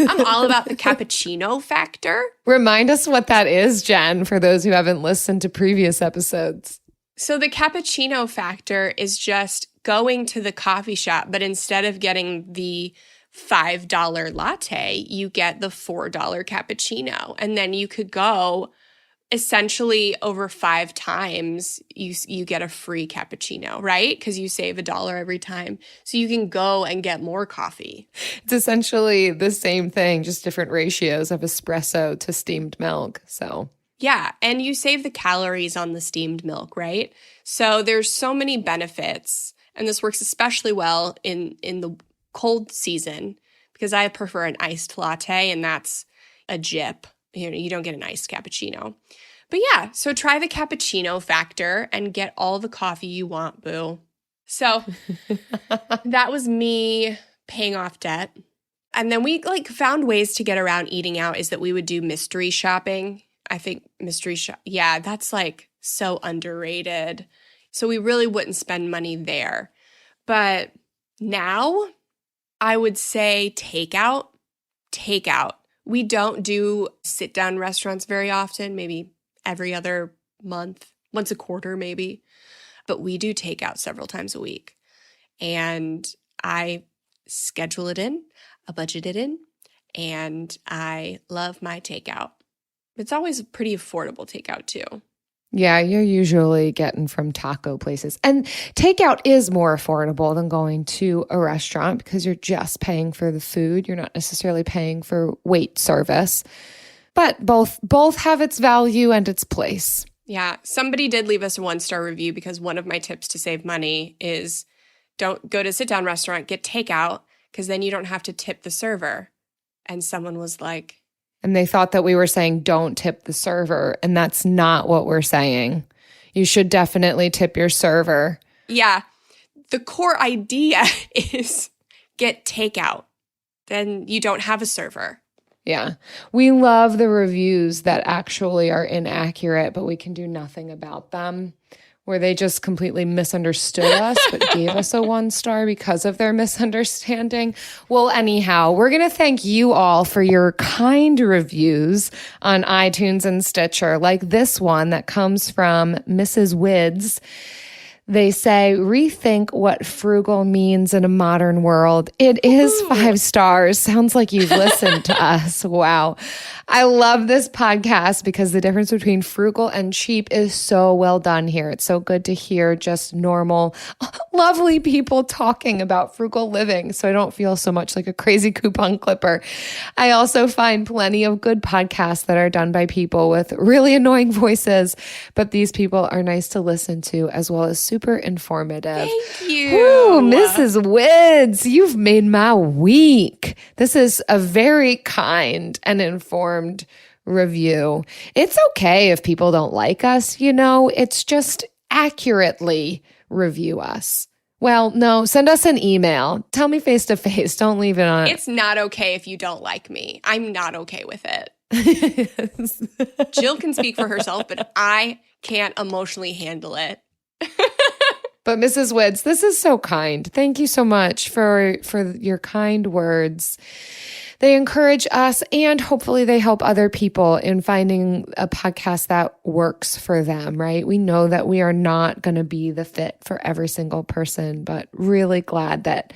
I'm all about the cappuccino factor. Remind us what that is, Jen, for those who haven't listened to previous episodes. So the cappuccino factor is just going to the coffee shop, but instead of getting the $5 latte, you get the $4 cappuccino. And then you could go essentially over 5 times, you get a free cappuccino, right? Because you save $1 every time. So you can go and get more coffee. It's essentially the same thing, just different ratios of espresso to steamed milk. So yeah, and you save the calories on the steamed milk, right? So there's so many benefits, and this works especially well in the cold season because I prefer an iced latte, and that's a jip. You don't get an iced cappuccino. But yeah, so try the cappuccino factor and get all the coffee you want, boo. So that was me paying off debt. And then we found ways to get around eating out is that we would do mystery shopping. I think yeah, that's so underrated. So we really wouldn't spend money there. But now I would say takeout. We don't do sit-down restaurants very often, maybe every other month, once a quarter maybe. But we do takeout several times a week. And I schedule it in, I budget it in, and I love my takeout. It's always pretty affordable takeout too. yeah, you're usually getting from taco places. And takeout is more affordable than going to a restaurant because you're just paying for the food. You're not necessarily paying for wait service. But both have its value and its place. Yeah, somebody did leave us a 1-star review because one of my tips to save money is don't go to a sit-down restaurant, get takeout, because then you don't have to tip the server. And someone was like... And they thought that we were saying don't tip the server, and that's not what we're saying. You should definitely tip your server. Yeah, the core idea is get takeout. Then you don't have a server. Yeah. We love the reviews that actually are inaccurate, but we can do nothing about them, where they just completely misunderstood us, but gave us a 1-star because of their misunderstanding. Well, anyhow, we're going to thank you all for your kind reviews on iTunes and Stitcher, like this one that comes from Mrs. Wids. They say, rethink what frugal means in a modern world. It is 5 stars. Sounds like you've listened to us. Wow. I love this podcast because the difference between frugal and cheap is so well done here. It's so good to hear just normal, lovely people talking about frugal living so I don't feel so much like a crazy coupon clipper. I also find plenty of good podcasts that are done by people with really annoying voices, but these people are nice to listen to as well as super informative. Thank you. Ooh, Mrs. Wids, you've made my week. This is a very kind and informed review. It's okay if people don't like us, it's just accurately review us. Well, no, send us an email. Tell me face to face. Don't leave it on. It's not okay if you don't like me. I'm not okay with it. Jill can speak for herself, but I can't emotionally handle it. But Mrs. Wids, this is so kind. Thank you so much for your kind words. They encourage us and hopefully they help other people in finding a podcast that works for them, right? We know that we are not going to be the fit for every single person, but really glad that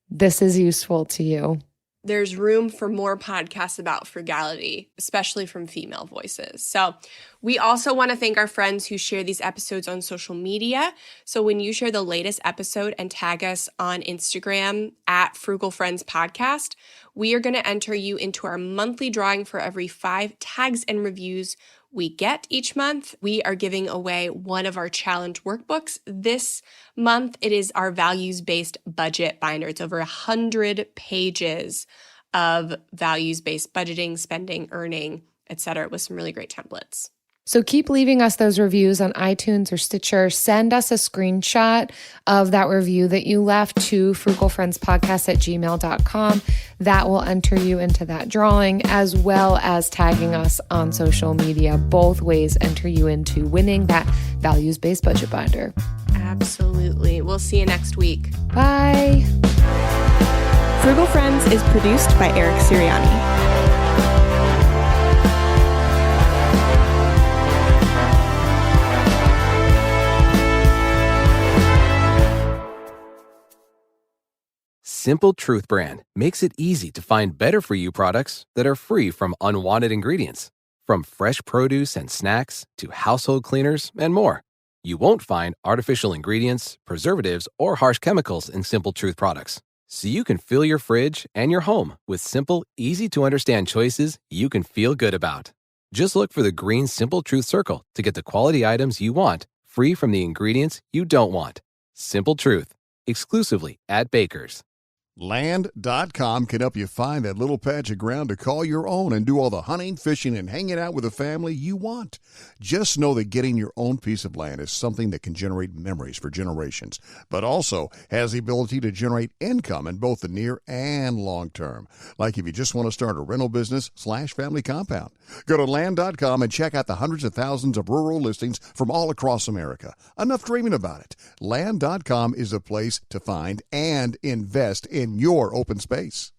this is useful to you. There's room for more podcasts about frugality, especially from female voices. So we also want to thank our friends who share these episodes on social media. So when you share the latest episode and tag us on Instagram at Frugal Friends Podcast, we are going to enter you into our monthly drawing for every 5 tags and reviews we get each month. We are giving away one of our challenge workbooks. This month, it is our values-based budget binder. It's over 100 pages of values-based budgeting, spending, earning, etc., with some really great templates. So keep leaving us those reviews on iTunes or Stitcher. Send us a screenshot of that review that you left to frugalfriendspodcast@gmail.com. That will enter you into that drawing, as well as tagging us on social media. Both ways enter you into winning that values-based budget binder. Absolutely. We'll see you next week. Bye. Frugal Friends is produced by Eric Siriani. Simple Truth brand makes it easy to find better-for-you products that are free from unwanted ingredients. From fresh produce and snacks to household cleaners and more. You won't find artificial ingredients, preservatives, or harsh chemicals in Simple Truth products. So you can fill your fridge and your home with simple, easy-to-understand choices you can feel good about. Just look for the green Simple Truth circle to get the quality items you want, free from the ingredients you don't want. Simple Truth, exclusively at Baker's. Land.com can help you find that little patch of ground to call your own and do all the hunting, fishing, and hanging out with the family you want. Just know that getting your own piece of land is something that can generate memories for generations, but also has the ability to generate income in both the near and long term. Like if you just want to start a rental business / family compound. Go to Land.com and check out the hundreds of thousands of rural listings from all across America. Enough dreaming about it. Land.com is a place to find and invest in your open space.